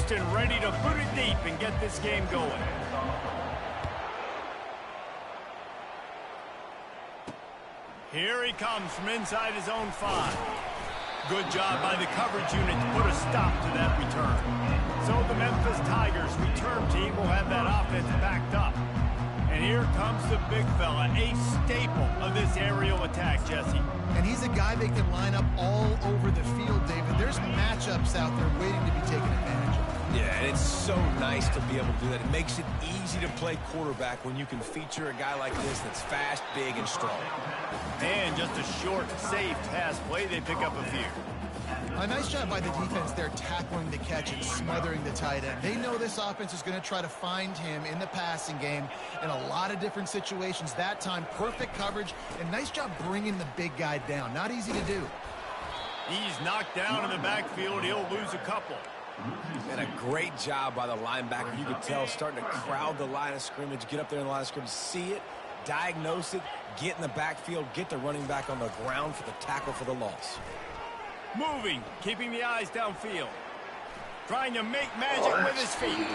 post and ready to put it deep and get this game going. Here he comes from inside his own 5. Good job by the coverage unit to put a stop to that return. So the Memphis Tigers return team will have that offense backed up. And here comes the big fella, a staple of this aerial attack, Jesse. And he's a guy they can line up all over the field, David. There's matchups out there waiting to be taken advantage of. Yeah, and it's so nice to be able to do that. It makes it easy to play quarterback when you can feature a guy like this that's fast, big, and strong. And just a short, safe pass play, they pick up a few. A nice job by the defense there tackling the catch and smothering the tight end. They know this offense is going to try to find him in the passing game in a lot of different situations. That time, perfect coverage, and nice job bringing the big guy down. Not easy to do. He's knocked down in the backfield. He'll lose a couple. And a great job by the linebacker. You could tell starting to crowd the line of scrimmage, get up there in the line of scrimmage, see it, diagnose it, get in the backfield, get the running back on the ground for the tackle for the loss. Moving, keeping the eyes downfield. Trying to make magic with his feet.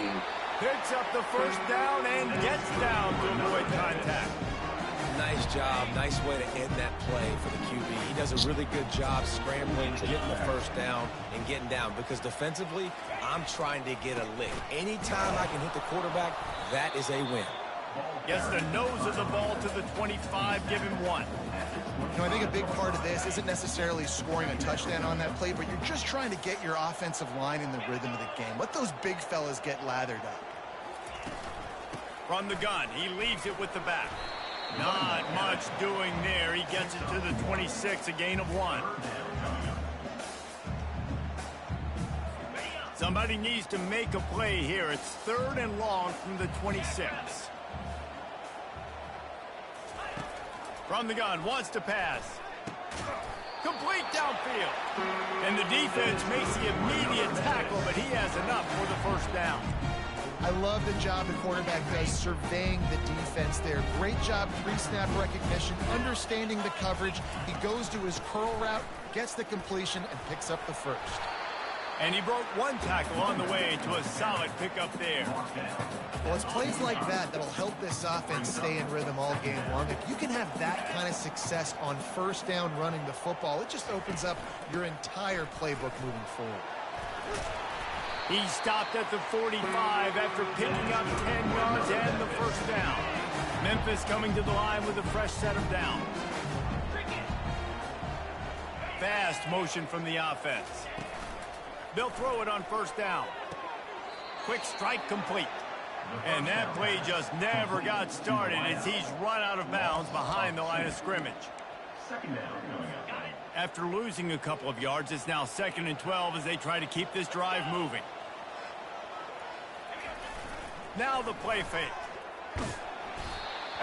Picks up the first down and gets down to avoid contact. Nice job. Nice way to end that play for the QB. He does a really good job scrambling, getting the first down, and getting down. Because defensively, I'm trying to get a lick. Anytime I can hit the quarterback, that is a win. Gets the nose of the ball to the 25, give him 1. You know, I think a big part of this isn't necessarily scoring a touchdown on that play, but you're just trying to get your offensive line in the rhythm of the game. Let those big fellas get lathered up. From the gun, he leaves it with the back. Not much doing there. He gets it to the 26, a gain of 1. Somebody needs to make a play here. It's 3rd and long from the 26. From the gun, wants to pass. Complete downfield. And the defense makes the immediate tackle, but he has enough for the first down. I love the job the quarterback does surveying the defense there. Great job pre-snap recognition, understanding the coverage. He goes to his curl route, gets the completion, and picks up the first. And he broke 1 tackle on the way to a solid pickup there. Well, it's plays like that that'll help this offense stay in rhythm all game long. If you can have that kind of success on first down running the football, it just opens up your entire playbook moving forward. He stopped at the 45 after picking up 10 yards and the first down. Memphis coming to the line with a fresh set of down. Fast motion from the offense. They'll throw it on first down. Quick strike complete. And that play just never got started as he's run out of bounds behind the line of scrimmage. After losing a couple of yards, it's now 2nd and 12 as they try to keep this drive moving. Now the play fake.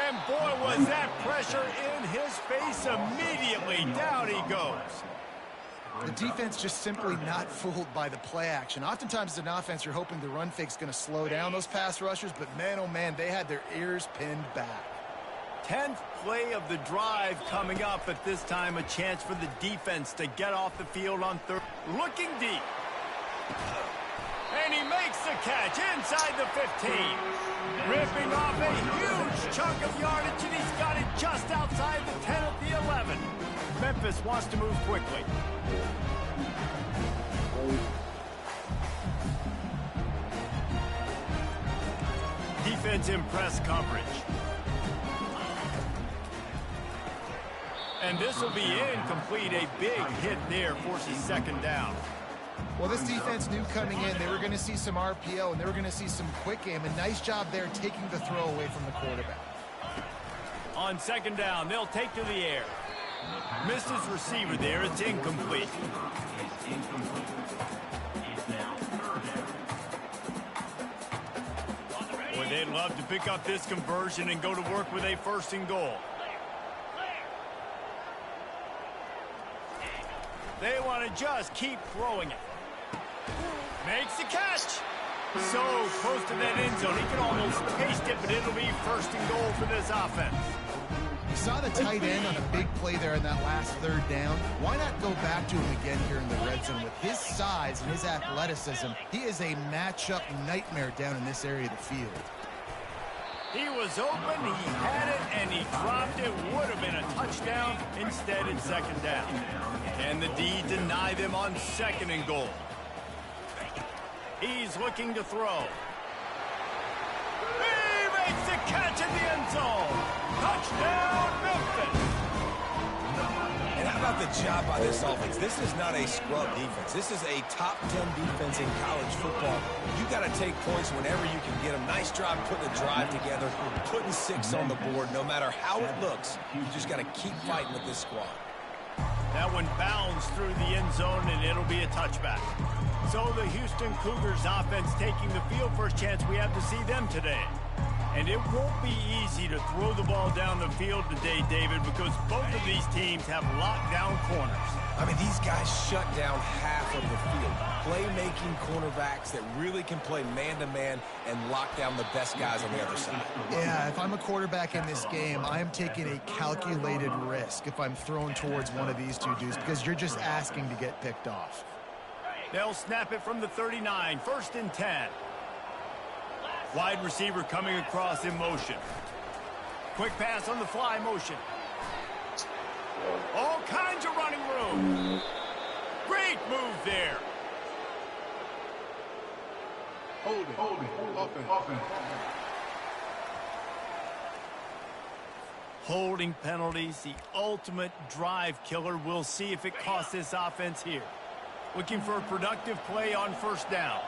And boy, was that pressure in his face immediately. Down he goes. The defense just simply not fooled by the play action. Oftentimes as an offense, you're hoping the run fake's going to slow down those pass rushers, but man, oh man, they had their ears pinned back. 10th play of the drive coming up, but this time a chance for the defense to get off the field on 3rd. Looking deep. And he makes the catch inside the 15. Ripping off a huge chunk of yardage, and he's got it just outside the 10 at the 11. Memphis wants to move quickly. Defense in press coverage. And this will be incomplete. A big hit there forces 2nd down. Well, this defense knew coming in they were going to see some RPO and they were going to see some quick game. A nice job there taking the throw away from the quarterback. On 2nd down, they'll take to the air. Missed his receiver there. It's incomplete. Boy, they'd love to pick up this conversion and go to work with a 1st and goal. They want to just keep throwing it. Makes the catch. So close to that end zone. He can almost taste it, but it'll be 1st and goal for this offense. You saw the tight end on a big play there in that last third down. Why not go back to him again here in the red zone? With his size and his athleticism, he is a matchup nightmare down in this area of the field. He was open, he had it, and he dropped it. Would have been a touchdown. Instead, it's second down. And the D deny them on 2nd and goal. He's looking to throw. He makes the catch in the end zone. Touchdown, Memphis. And how about the job by this offense? This is not a scrub defense. This is a top 10 defense in college football. You got to take points whenever you can get them. Nice job putting a drive together, putting 6 on the board. No matter how it looks, you just got to keep fighting with this squad. That one bounds through the end zone, and it'll be a touchback. So the Houston Cougars offense taking the field. First chance we have to see them today. And it won't be easy to throw the ball down the field today, David, because both of these teams have lockdown corners. I mean, these guys shut down half of the field. Playmaking cornerbacks that really can play man-to-man and lock down the best guys on the other side. Yeah, if I'm a quarterback in this game, I am taking a calculated risk if I'm thrown towards one of these two dudes, because you're just asking to get picked off. They'll snap it from the 39, 1st and 10. Wide receiver coming across in motion. Quick pass on the fly motion. All kinds of running room. Great move there. Hold it. Open. Holding penalties, the ultimate drive killer. We'll see if it costs this offense here. Looking for a productive play on 1st down.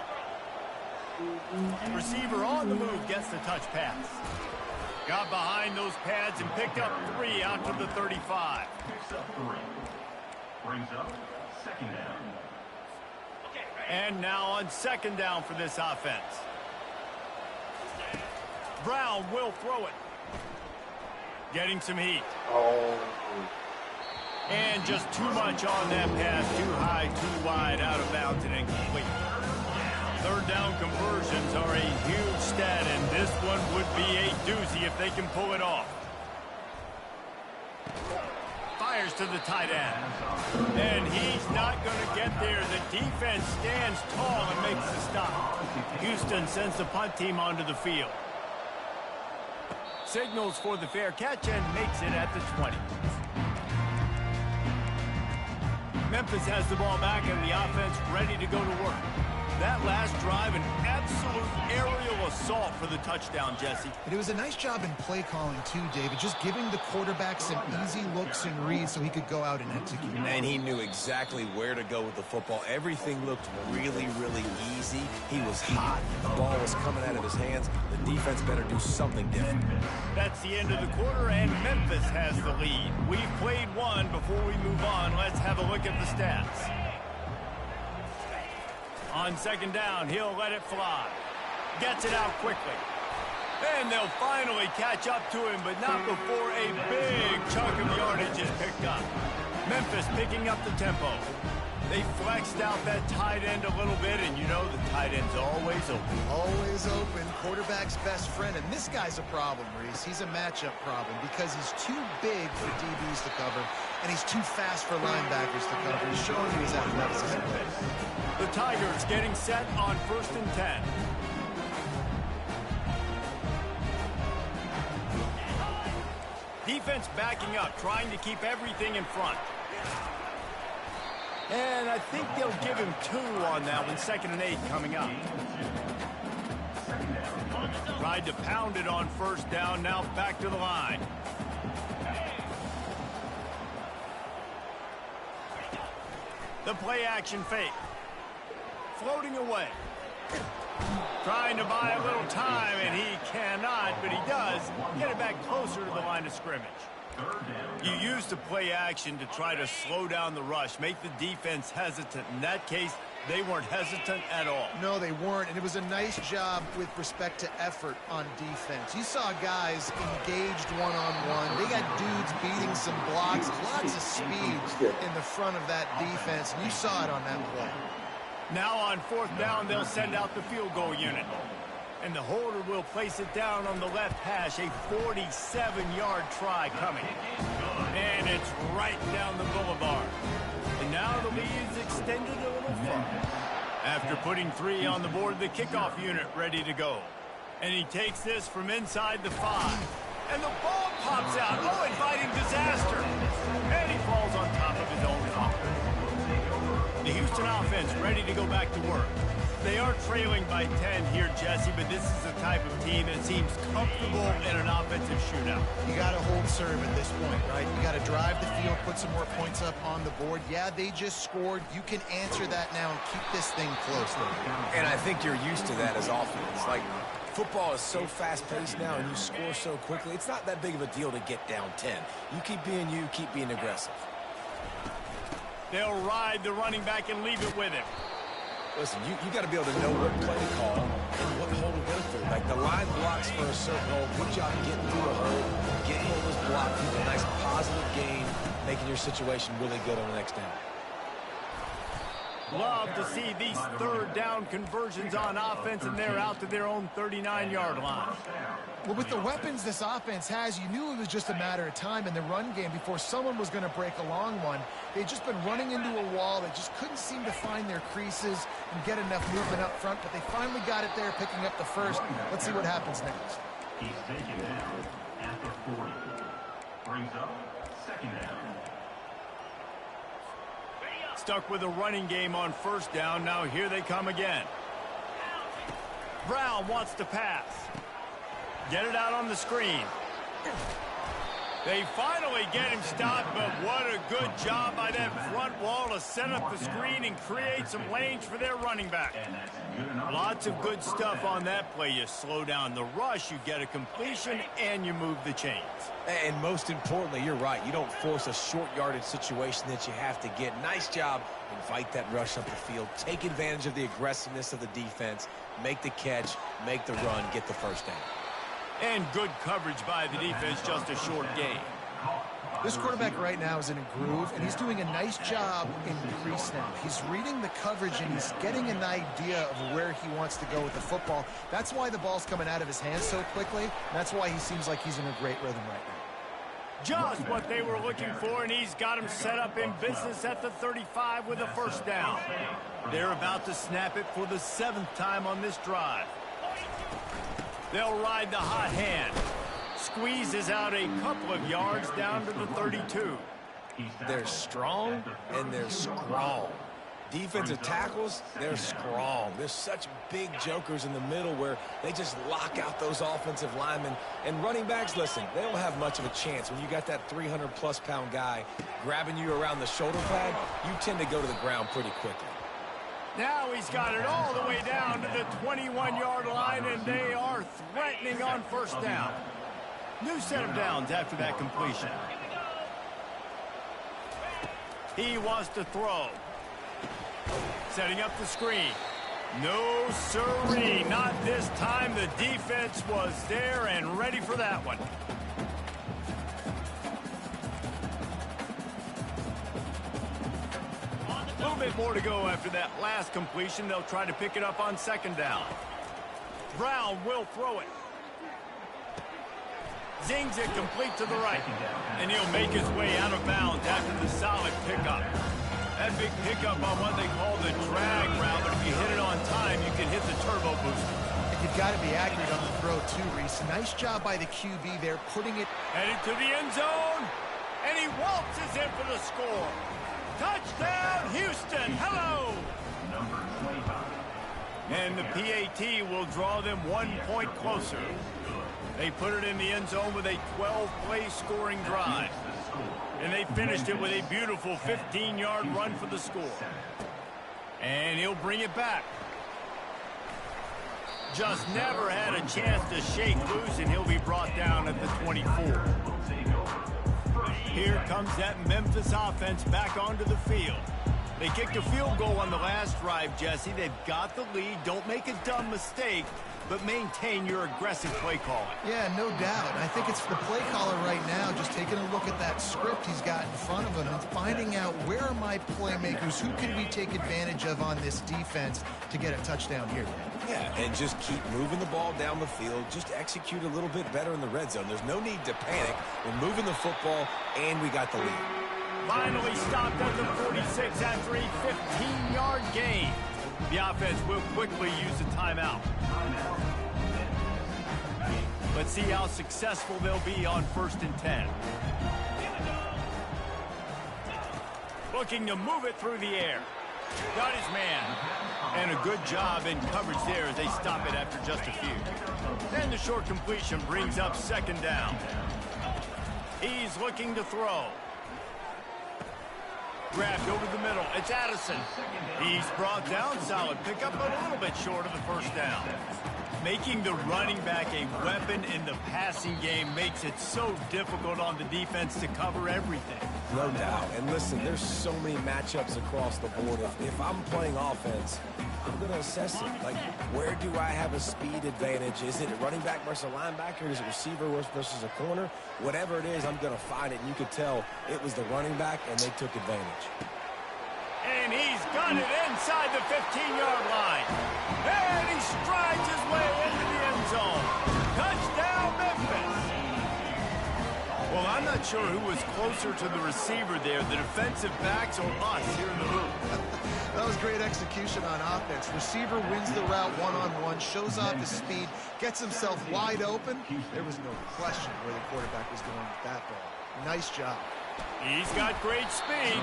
Receiver on the move gets the touch pass. Got behind those pads and picked up 3 out to the 35. Picks up 3. Brings up 2nd down. And now on 2nd down for this offense. Brown will throw it. Getting some heat. And just too much on that pass. Too high, too wide, out of bounds and incomplete. 3rd down conversions are a huge stat, and this one would be a doozy if they can pull it off. Fires to the tight end. And he's not going to get there. The defense stands tall and makes the stop. Houston sends the punt team onto the field. Signals for the fair catch and makes it at the 20. Memphis has the ball back and the offense ready to go to work. That last drive, an absolute aerial assault for the touchdown, Jesse. But it was a nice job in play calling, too, David, just giving the quarterback some easy looks and reads so he could go out and execute. And he knew exactly where to go with the football. Everything looked really, really easy. He was hot. The ball was coming out of his hands. The defense better do something different. That's the end of the quarter, and Memphis has the lead. We've played one. Before we move on, let's have a look at the stats. On 2nd down, he'll let it fly. Gets it out quickly. And they'll finally catch up to him, but not before a big chunk of yardage is picked up. Memphis picking up the tempo. They flexed out that tight end a little bit, and you know the tight end's always open. Always open. Quarterback's best friend. And this guy's a problem, Reese. He's a matchup problem because he's too big for DBs to cover, and he's too fast for linebackers to cover. He's showing you his athleticism. The Tigers getting set on 1st and 10. Defense backing up, trying to keep everything in front. And I think they'll give him 2 on that one. 2nd and 8 coming up. Tried to pound it on 1st down, now back to the line. The play action fake. Floating away. Trying to buy a little time, and he cannot, but he does get it back closer to the line of scrimmage. You use the play action to try to slow down the rush, make the defense hesitant. In that case, they weren't hesitant at all. No, they weren't, and it was a nice job with respect to effort on defense. You saw guys engaged one-on-one. They got dudes beating some blocks, lots of speed in the front of that defense, and you saw it on that play. Now on 4th down, they'll send out the field goal unit. And the holder will place it down on the left hash. A 47-yard try coming. And it's right down the boulevard. And now the lead's extended a little further. After putting 3 on the board, the kickoff unit ready to go. And he takes this from inside the 5. And the ball pops out. Oh, inviting disaster. And he falls on top of his own foul. The Houston offense ready to go back to work. They are trailing by 10 here, Jesse, but this is the type of team that seems comfortable in an offensive shootout. You got to hold serve at this point, right? You got to drive the field, put some more points up on the board. Yeah, they just scored. You can answer that now and keep this thing close. And I think you're used to that as offense. Like, football is so fast-paced now and you score so quickly, it's not that big of a deal to get down 10. You keep being aggressive. They'll ride the running back and leave it with him. Listen, you got to be able to know what play to call and what hole to go through. Like, the line blocks for a certain hole. Good job getting through the hole, getting all this block, keeping a nice positive gain, making your situation really good on the next down. Love to see these third down conversions on offense, and they're out to their own 39-yard line. Well, with the weapons this offense has, you knew it was just a matter of time in the run game before someone was going to break a long one. They'd just been running into a wall. They just couldn't seem to find their creases and get enough movement up front, but they finally got it there, picking up the first. Let's see what happens next. He's taken down at the 40. Brings up second down. Stuck with a running game on first down. Now here they come again. Brown wants to pass. Get it out on the screen. They finally get him stopped, but what a good job by that front wall to set up the screen and create some lanes for their running back. Lots of good stuff on that play. You slow down the rush, you get a completion, and you move the chains. And most importantly, you're right. You don't force a short yardage situation that you have to get. Nice job. Invite that rush up the field. Take advantage of the aggressiveness of the defense. Make the catch, make the run, get the first down. And good coverage by the defense, just a short gain. This quarterback right now is in a groove, and he's doing a nice job in pre-snap. He's reading the coverage, and he's getting an idea of where he wants to go with the football. That's why the ball's coming out of his hands so quickly. That's why he seems like he's in a great rhythm right now. Just what they were looking for, and he's got him set up in business at the 35 with a first down. They're about to snap it for the 7th time on this drive. They'll ride the hot hand. Squeezes out a couple of yards down to the 32. They're strong and they're strong. Defensive tackles, they're strong. There's such big jokers in the middle where they just lock out those offensive linemen. And running backs, listen, they don't have much of a chance. When you got that 300-plus pound guy grabbing you around the shoulder pad, you tend to go to the ground pretty quickly. Now he's got it all the way down to the 21-yard line, and they are threatening on first down. New set of downs after that completion. He wants to throw. Setting up the screen. No sirree, not this time. The defense was there and ready for that one. A little bit more to go after that last completion. They'll try to pick it up on second down. Brown will throw it. Zings it complete to the right. And he'll make his way out of bounds after the solid pickup. That big pickup on what they call the drag route, but if you hit it on time, you can hit the turbo booster. And you've got to be accurate on the throw too, Reese. Nice job by the QB there, putting it Headed to the end zone, and he waltzes in for the score. Touchdown, Houston. Hello. Number 25. And the PAT will draw them 1 point closer. They put it in the end zone with a 12-play scoring drive. And they finished it with a beautiful 15-yard run for the score. And he'll bring it back. Just never had a chance to shake loose, and he'll be brought down at the 24. Here comes that Memphis offense back onto the field. They kicked a field goal on the last drive, Jesse. They've got the lead. Don't make a dumb mistake. but maintain your aggressive play calling. Yeah, no doubt. I think it's the play caller right now just taking a look at that script he's got in front of him and finding out where are my playmakers, who can we take advantage of on this defense to get a touchdown here. Yeah, and just keep moving the ball down the field. Just execute a little bit better in the red zone. There's no need to panic. We're moving the football, and we got the lead. Finally stopped at the 46 after a 15-yard gain. The offense will quickly use a timeout. Let's see how successful they'll be on 1st and 10. Looking to move it through the air. Got his man. And a good job in coverage there as they stop it after just a few. And the short completion brings up 2nd down. He's looking to throw. Grabbed over the middle. It's Addison. He's brought down. Solid pickup, but a little bit short of the 1st down. Making the running back a weapon in the passing game makes it so difficult on the defense to cover everything. No doubt. And listen, there's so many matchups across the board. If I'm playing offense, I'm going to assess it. Like, where do I have a speed advantage? Is it a running back versus a linebacker? Is it receiver versus a corner? Whatever it is, I'm going to find it. And you could tell it was the running back, and they took advantage. And he's got it inside the 15-yard line. And he strides his way into the end zone. Touchdown, Memphis. Well, I'm not sure who was closer to the receiver there, the defensive backs or us here in the room. That was great execution on offense. Receiver wins the route one-on-one, shows off his speed, gets himself wide open. There was no question where the quarterback was going with that ball. Nice job. He's got great speed.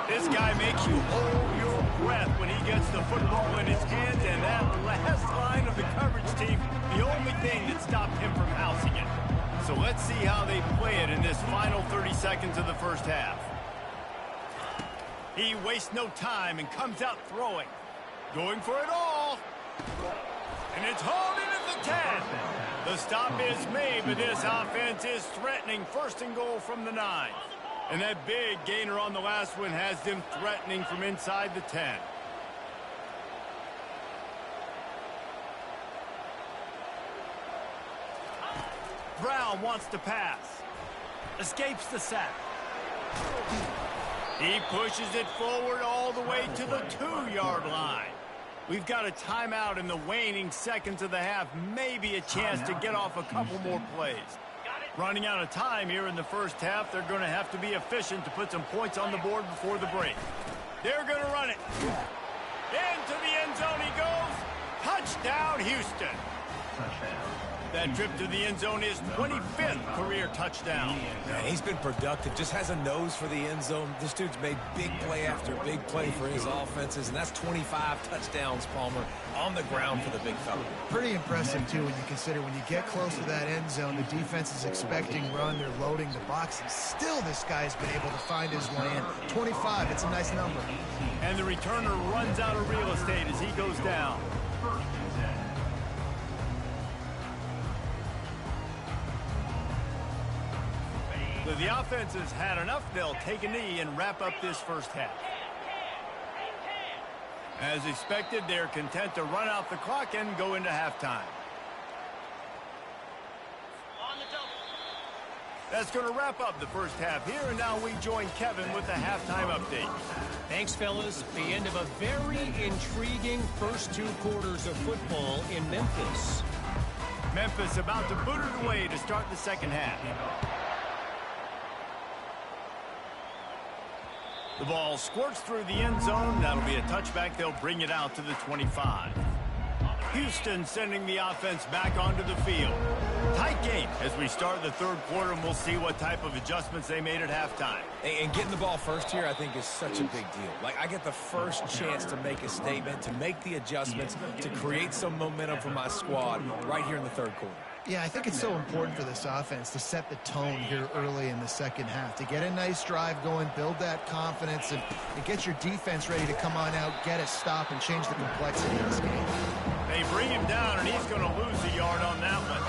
This guy makes you hold your breath when he gets the football in his hands, and that last line of the coverage team, the only thing that stopped him from housing it. So let's see how they play it in this final 30 seconds of the 1st half. He wastes no time and comes out throwing. Going for it all. And it's hauled in at the 10. The stop is made, but this offense is threatening 1st and goal from the 9. And that big gainer on the last one has them threatening from inside the 10. Brown wants to pass. Escapes the sack. He pushes it forward all the way to the 2-yard line. We've got a timeout in the waning seconds of the half. Maybe a chance to get off a couple more plays. Running out of time here in the 1st half. They're going to have to be efficient to put some points on the board before the break. They're going to run it. Into the end zone he goes. Touchdown, Houston. That trip to the end zone is 25th career touchdown. Man, he's been productive, just has a nose for the end zone. This dude's made big play after big play for his offenses, and that's 25 touchdowns, Palmer, on the ground for the big fella. Pretty impressive, too, when you consider when you get close to that end zone, the defense is expecting run, they're loading the box, and still this guy's been able to find his way in. 25, it's a nice number. And the returner runs out of real estate as he goes down. So the offense has had enough. They'll take a knee and wrap up this 1st half. As expected, they're content to run out the clock and go into halftime. That's going to wrap up the 1st half here, and now we join Kevin with the halftime update. Thanks, fellas. The end of a very intriguing first 2 quarters of football in Memphis. Memphis about to boot it away to start the 2nd half. The ball squirts through the end zone. That'll be a touchback. They'll bring it out to the 25. Houston sending the offense back onto the field. Tight game as we start the 3rd quarter, and we'll see what type of adjustments they made at halftime. And getting the ball first here, I think, is such a big deal. Like, I get the first chance to make a statement, to make the adjustments, to create some momentum for my squad right here in the 3rd quarter. Yeah, I think it's so important for this offense to set the tone here early in the 2nd half, to get a nice drive going, build that confidence, and get your defense ready to come on out, get a stop, and change the complexity of this game. They bring him down, and he's going to lose a yard on that one.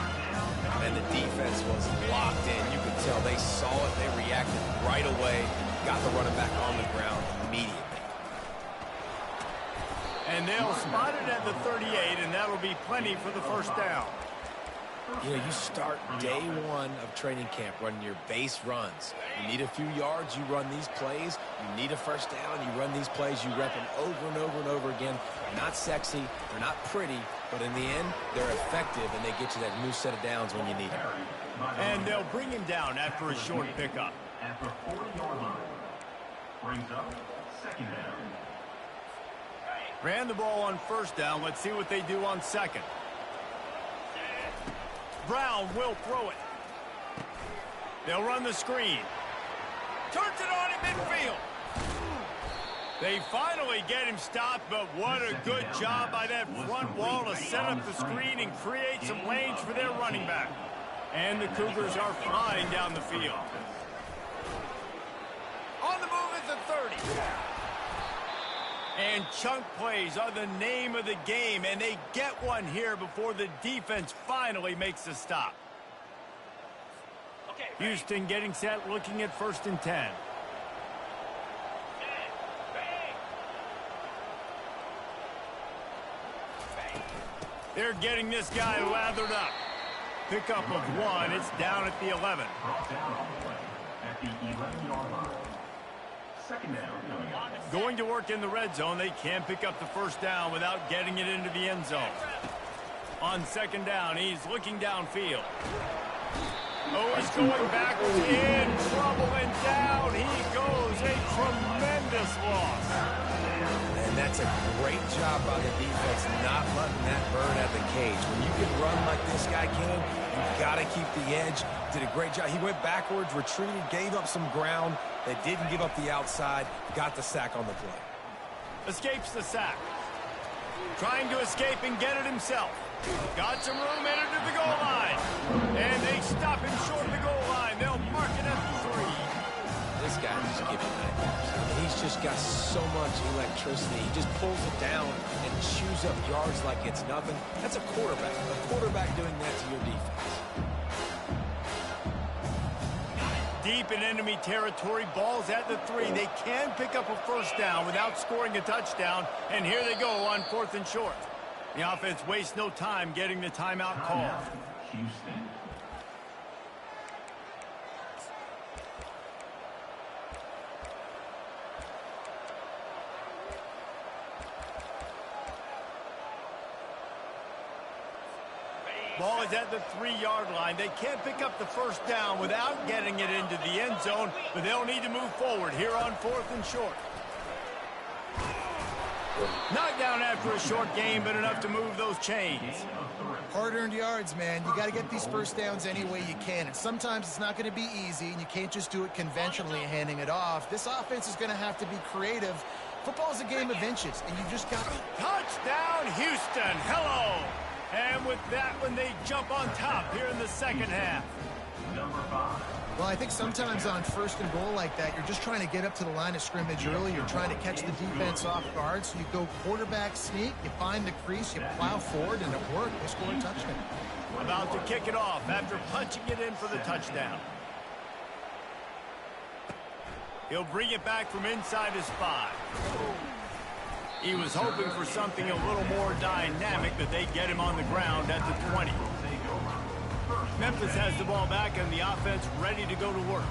And the defense was locked in. You could tell they saw it. They reacted right away, got the running back on the ground immediately. And they'll spot it at the 38, and that'll be plenty for the first down. You know, you start day one of training camp running your base runs. You need a few yards, you run these plays. You need a first down, you run these plays. You rep them over and over and over again. They're not sexy, they're not pretty, but in the end, they're effective, and they get you that new set of downs when you need them. And they'll bring him down after a short pickup. At the 40-yard line. Brings up second down. Ran the ball on first down. Let's see what they do on second. Brown will throw it. They'll run the screen. Turns it on in midfield. They finally get him stopped, but what a good job by that front wall to set up the screen and create some lanes for their running back. And the Cougars are flying down the field. On the move at the 30. And chunk plays are the name of the game, and they get one here before the defense finally makes a stop. Houston getting set, looking at 1st and 10. They're getting this guy lathered up. Pickup of 1. It's down at the 11. Brought down on the play at the 11-yard line. Second down. Going to work in the red zone. They can pick up the first down without getting it into the end zone. On second down, he's looking downfield. Oh, he's going backwards, in trouble, and down he goes. A tremendous loss. And that's a great job by the defense not letting that bird at the cage. When you can run like this guy can, you've got to keep the edge. Did a great job. He went backwards, retreated, gave up some ground. They didn't give up the outside, got the sack on the play. Escapes the sack. Trying to escape and get it himself. Got some room, headed to the goal line. And they stop him short of the goal line. They'll mark it at the 3. This guy just gives you nightmares. I mean, he's just got so much electricity. He just pulls it down and chews up yards like it's nothing. That's a quarterback. A quarterback doing that to your defense. Deep in enemy territory, ball's at the 3. They can pick up a first down without scoring a touchdown. And here they go on 4th and short. The offense wastes no time getting the timeout called. Houston. Ball is at the 3-yard line. They can't pick up the first down without getting it into the end zone, but they'll need to move forward here on 4th and short. Knocked down after a short game, but enough to move those chains. Hard-earned yards, man. You got to get these first downs any way you can. And sometimes it's not going to be easy, and you can't just do it conventionally handing it off. This offense is going to have to be creative. Football's a game of inches, and you just got to... Touchdown, Houston. Hello. And with that one, they jump on top here in the second half. Number 5. Well, I think sometimes on 1st and goal like that, you're just trying to get up to the line of scrimmage early. You're trying to catch the defense off guard. So you go quarterback sneak, you find the crease, you plow forward, and it worked. They score a touchdown. About to kick it off after punching it in for the touchdown. He'll bring it back from inside his 5. He was hoping for something a little more dynamic, but they get him on the ground at the 20. Memphis has the ball back and the offense ready to go to work.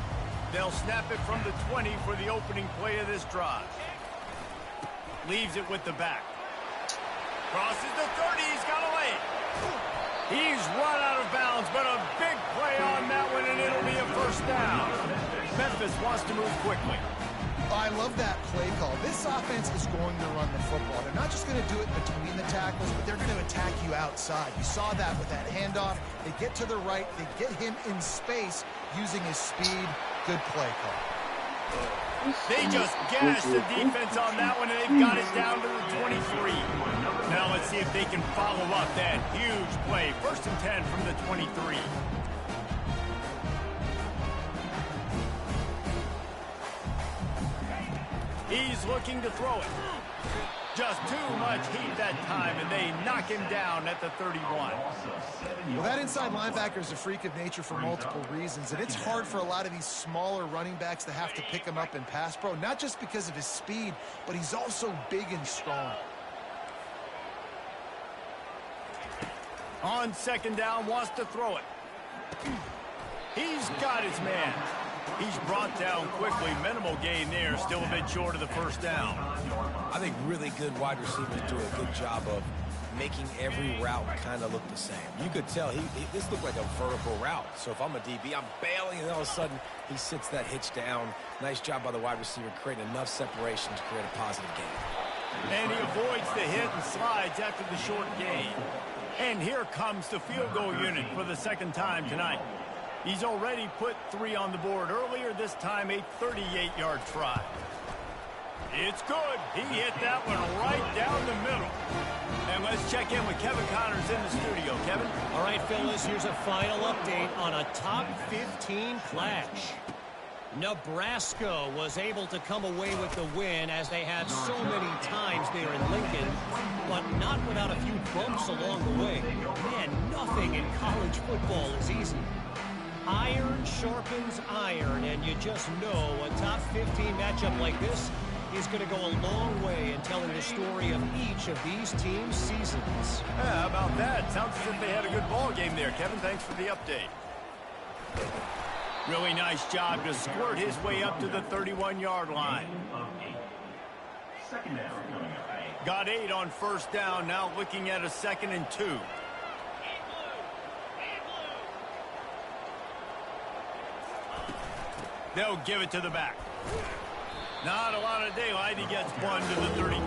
They'll snap it from the 20 for the opening play of this drive. Leaves it with the back. Crosses the 30. He's got a lane. He's run out of bounds, but a big play on that one, and it'll be a first down. Memphis wants to move quickly. I love that play call. This offense is going to run the football. They're not just going to do it between the tackles, but they're going to attack you outside. You saw that with that handoff. They get to the right. They get him in space using his speed. Good play call. They just gashed the defense on that one, and they've got it down to the 23. Now let's see if they can follow up that huge play. 1st and 10 from the 23. He's looking to throw it. Just too much heat that time, and they knock him down at the 31. Well, that inside linebacker is a freak of nature for multiple reasons, and it's hard for a lot of these smaller running backs to have to pick him up in pass pro, not just because of his speed, but he's also big and strong. On second down, wants to throw it. He's got his man. He's brought down quickly. Minimal gain there. Still a bit short of the first down. I think really good wide receivers do a good job of making every route kind of look the same. You could tell this looked like a vertical route. So if I'm a DB, I'm bailing, and all of a sudden he sits that hitch down. Nice job by the wide receiver creating enough separation to create a positive gain. And he avoids the hit and slides after the short gain. And here comes the field goal unit for the second time tonight. He's already put 3 on the board earlier, this time a 38-yard try. It's good. He hit that one right down the middle. And let's check in with Kevin Connors in the studio. Kevin? All right, fellas, here's a final update on a top 15 clash. Nebraska was able to come away with the win as they have so many times there in Lincoln, but not without a few bumps along the way. Man, nothing in college football is easy. Iron sharpens iron, and you just know a top 15 matchup like this is going to go a long way in telling the story of each of these teams' seasons. Yeah, how about that? Sounds as if they had a good ball game there. Kevin, thanks for the update. Really nice job to squirt his way up to the 31-yard line. Second down coming up. Got 8 on first down, now looking at a 2nd and 2. They'll give it to the back. Not a lot of daylight. He gets 1 to the 32.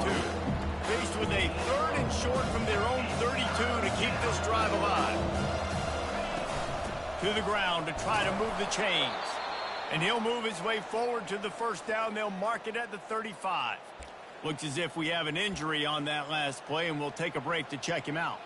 Faced with a 3rd and short from their own 32 to keep this drive alive. To the ground to try to move the chains. And he'll move his way forward to the first down. They'll mark it at the 35. Looks as if we have an injury on that last play, and we'll take a break to check him out.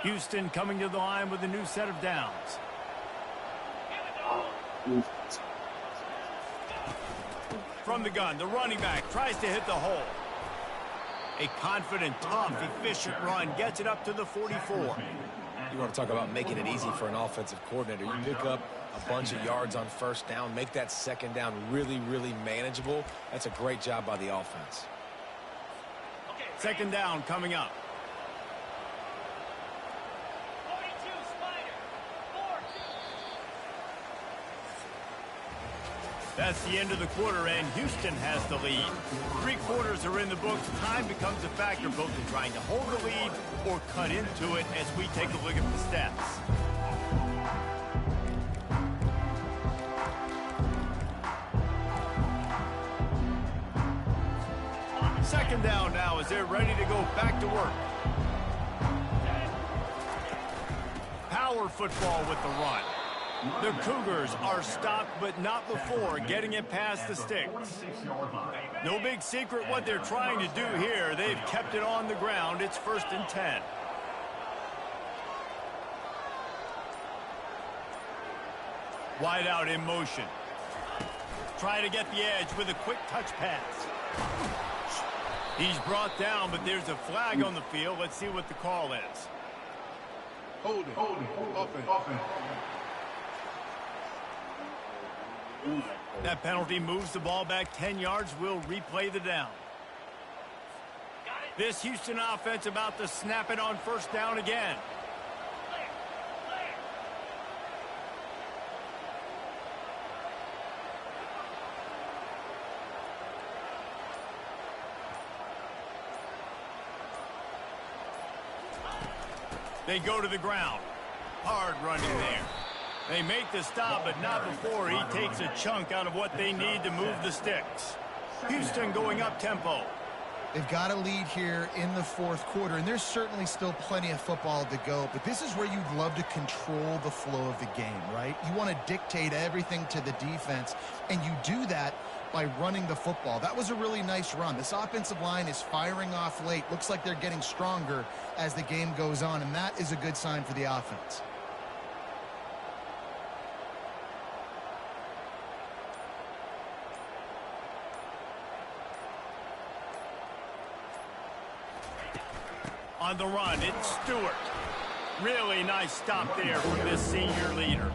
Houston coming to the line with a new set of downs. From the gun, the running back tries to hit the hole. A confident, tough, efficient run gets it up to the 44. You want to talk about making it easy for an offensive coordinator. You pick up a bunch of yards on first down, make that second down really, really manageable. That's a great job by the offense. Second down coming up. That's the end of the quarter, and Houston has the lead. 3 quarters are in the books. Time becomes a factor, both in trying to hold the lead or cut into it as we take a look at the stats. Second down now as they're ready to go back to work. Power football with the run. The Cougars are stopped, but not before getting it past the sticks. No big secret what they're trying to do here. They've kept it on the ground. It's 1st and 10. Wide out in motion. Try to get the edge with a quick touch pass. He's brought down, but there's a flag on the field. Let's see what the call is. Hold it. Offense. That penalty moves the ball back 10 yards. We'll replay the down. This Houston offense about to snap it on first down again. They go to the ground. Hard running there. They make the stop, but not before he takes a chunk out of what they need to move the sticks. Houston going up tempo. They've got a lead here in the 4th quarter, and there's certainly still plenty of football to go, but this is where you'd love to control the flow of the game, right? You want to dictate everything to the defense, and you do that by running the football. That was a really nice run. This offensive line is firing off late. Looks like they're getting stronger as the game goes on, and that is a good sign for the offense. On the run, it's Stewart. Really nice stop there from this senior leader.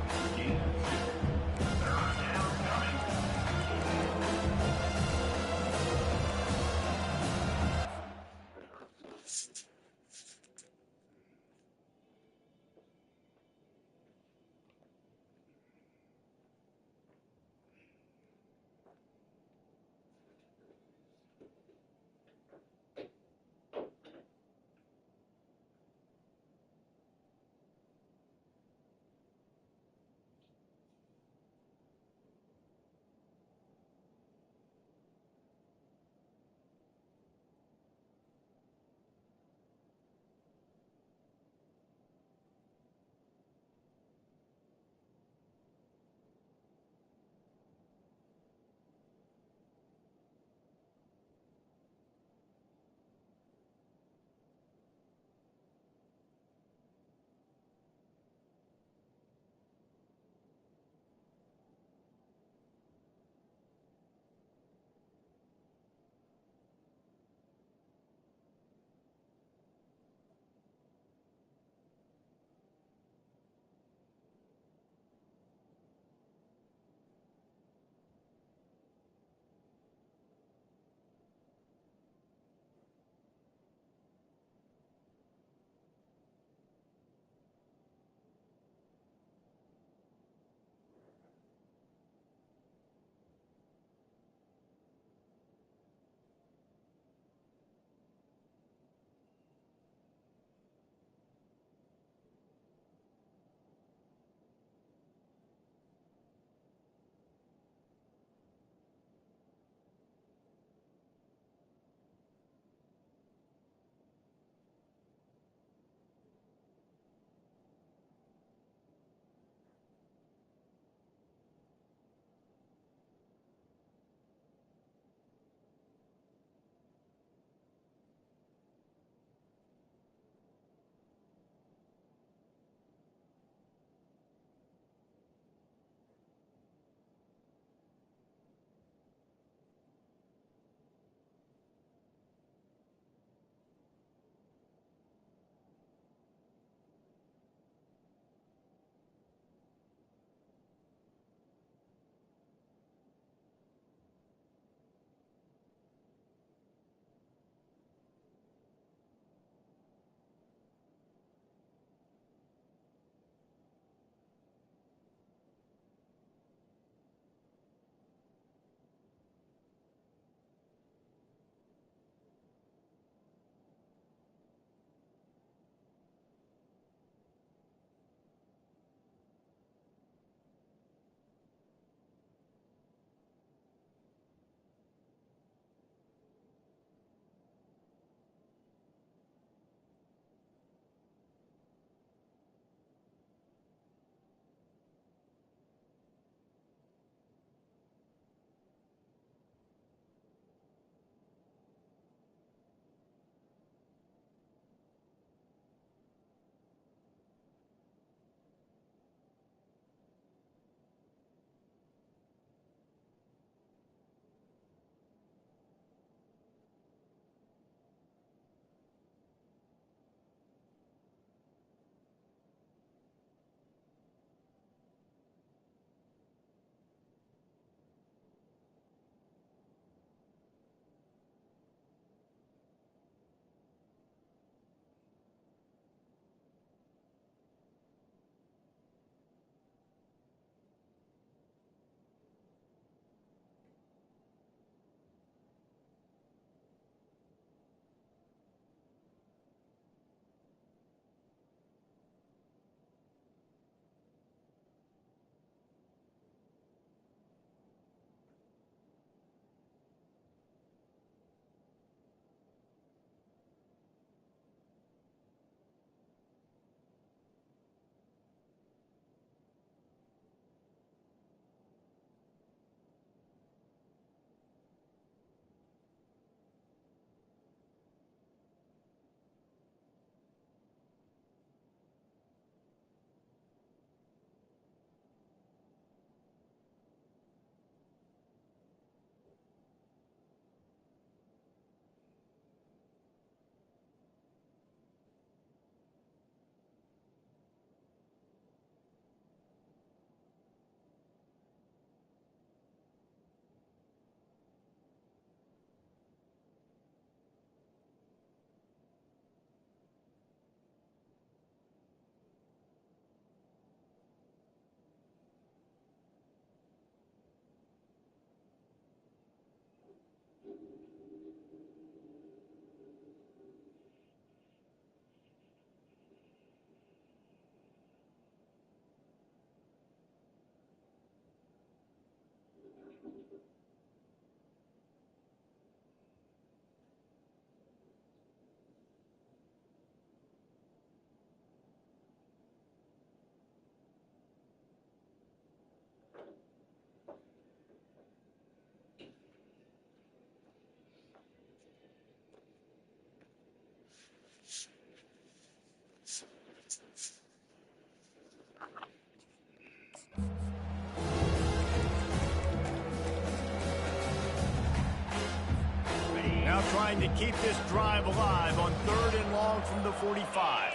Now trying to keep this drive alive on 3rd and long from the 45.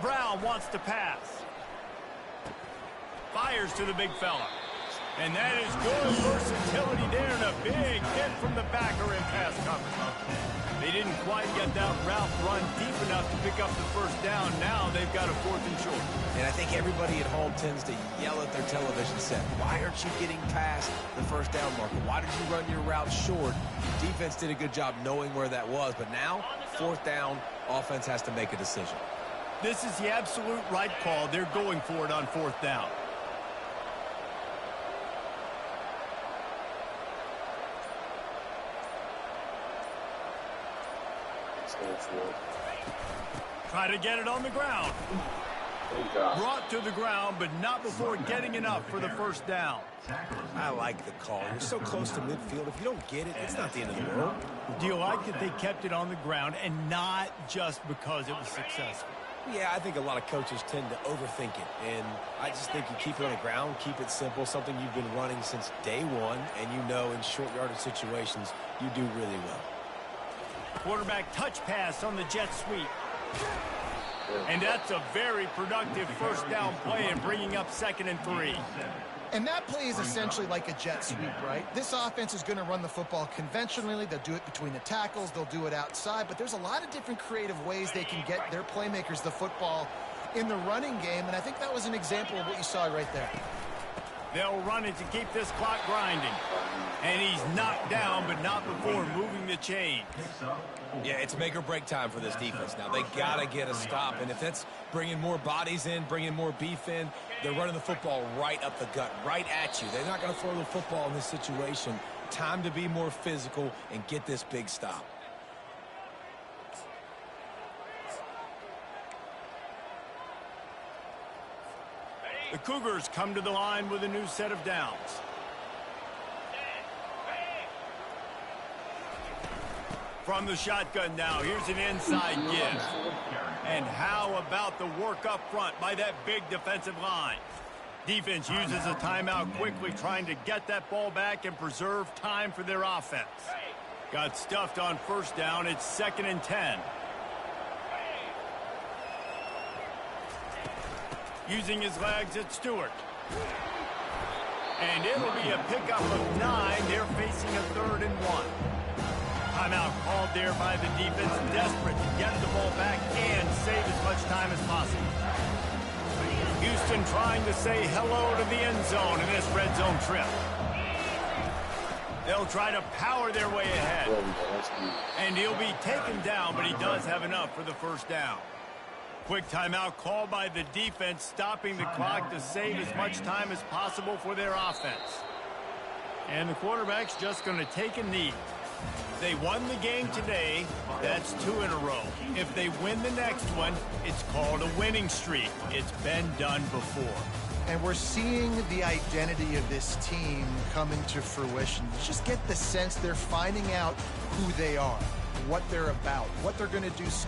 Brown wants to pass. Fires to the big fella. And that is good versatility there, and a big hit from the backer in pass coverage. They didn't quite get that route run deep enough to pick up the first down. Now they've got a 4th and short. And I think everybody at home tends to yell at their television set. Why aren't you getting past the first down marker? Why did you run your route short? Defense did a good job knowing where that was, but now 4th down, offense has to make a decision. This is the absolute right call. They're going for it on 4th down. Try to get it on the ground. Brought to the ground, but not before getting enough for the first down. I like the call. You're so close to midfield. If you don't get it, it's not the end of the world. Do you like that they kept it on the ground and not just because it was successful? Yeah, I think a lot of coaches tend to overthink it, and I just think you keep it on the ground, keep it simple, something you've been running since day one, and you know in short yardage situations you do really well. Quarterback touch pass on the jet sweep. And that's a very productive first down play and bringing up 2nd and 3. And that play is essentially like a jet sweep, right? This offense is going to run the football conventionally. They'll do it between the tackles. They'll do it outside. But there's a lot of different creative ways they can get their playmakers the football in the running game. And I think that was an example of what you saw right there. They'll run it to keep this clock grinding. And he's knocked down, but not before moving the chain. Yeah, it's make or break time for this defense now. They got to get a stop, and if that's bringing more bodies in, bringing more beef in, they're running the football right up the gut, right at you. They're not going to throw the football in this situation. Time to be more physical and get this big stop. The Cougars come to the line with a new set of downs. From the shotgun now, here's an inside give. And how about the work up front by that big defensive line? Defense uses a timeout quickly, trying to get that ball back and preserve time for their offense. Got stuffed on first down. It's 2nd and 10. Using his legs, it's Stewart. And it'll be a pickup of 9. They're facing a 3rd and 1. Timeout called there by the defense, desperate to get the ball back and save as much time as possible. Houston trying to say hello to the end zone in this red zone trip. They'll try to power their way ahead. And he'll be taken down, but he does have enough for the first down. Quick timeout called by the defense, stopping the clock to save as much time as possible for their offense. And the quarterback's just going to take a knee. They won the game today. That's 2 in a row. If they win the next one, it's called a winning streak. It's been done before. And we're seeing the identity of this team come into fruition. You just get the sense they're finding out who they are, what they're about, what they're going to do